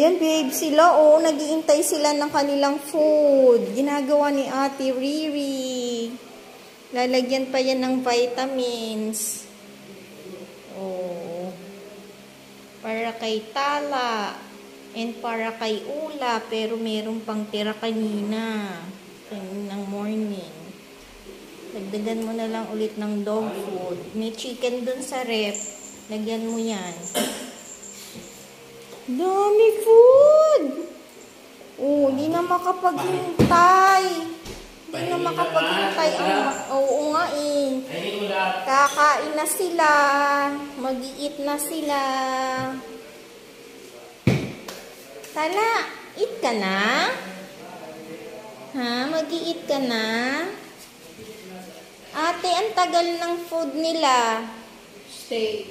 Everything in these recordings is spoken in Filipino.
Ayan, babe, sila, oh, nag-iintay sila ng kanilang food. Ginagawa ni Ate Riri. Lalagyan pa yan ng vitamins. Oh. Para kay Tala. And para kay Ula. Pero meron pang tira kanina. Kaninang morning. Dagdagan mo na lang ulit ng dog food. May chicken dun sa ref. Lagyan mo yan. Dami food! Oh, hindi na makapaghintay. Hindi na makapaghintay. Oo nga eh. Kakain na sila. Mag-i-eat na sila. Tala, eat ka na? Ha? Mag-i-eat ka na? Ate, ang tagal ng food nila. Stay.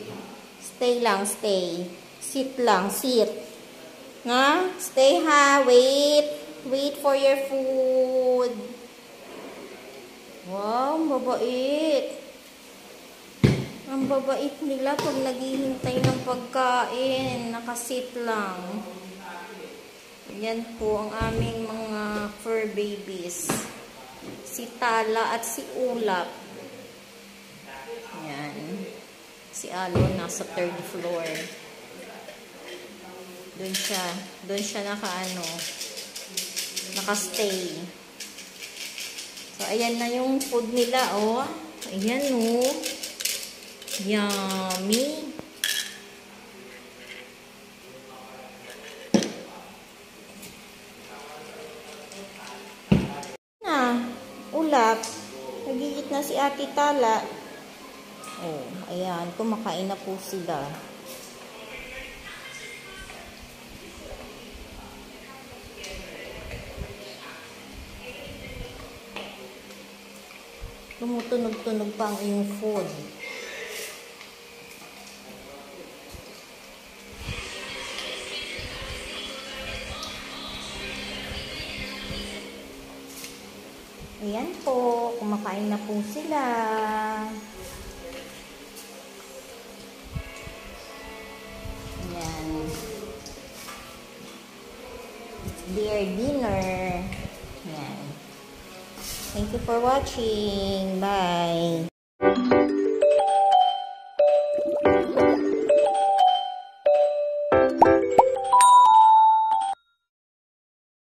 Stay lang, stay. Sit lang, sit. Nga? Stay ha, wait. Wait for your food. Wow, ang babait. Ang babait nila pag naghihintay ng pagkain. Nakasit lang. Yan po ang aming mga fur babies. Si Tala at si Ulap. Yan. Si Alon nasa 3rd floor. Doon siya naka-stay. So, ayan na yung food nila, oh. Ayan, oh. Yummy. Ulap. Nag-iit na si Ate Tala. Oh, ayan. Kumakain na po sila. Tumutunog-tunog pa ang iyong food. Ayan po, kumakain na po sila. Ayan. It's their dinner. Ayan. Thank you for watching. Bye.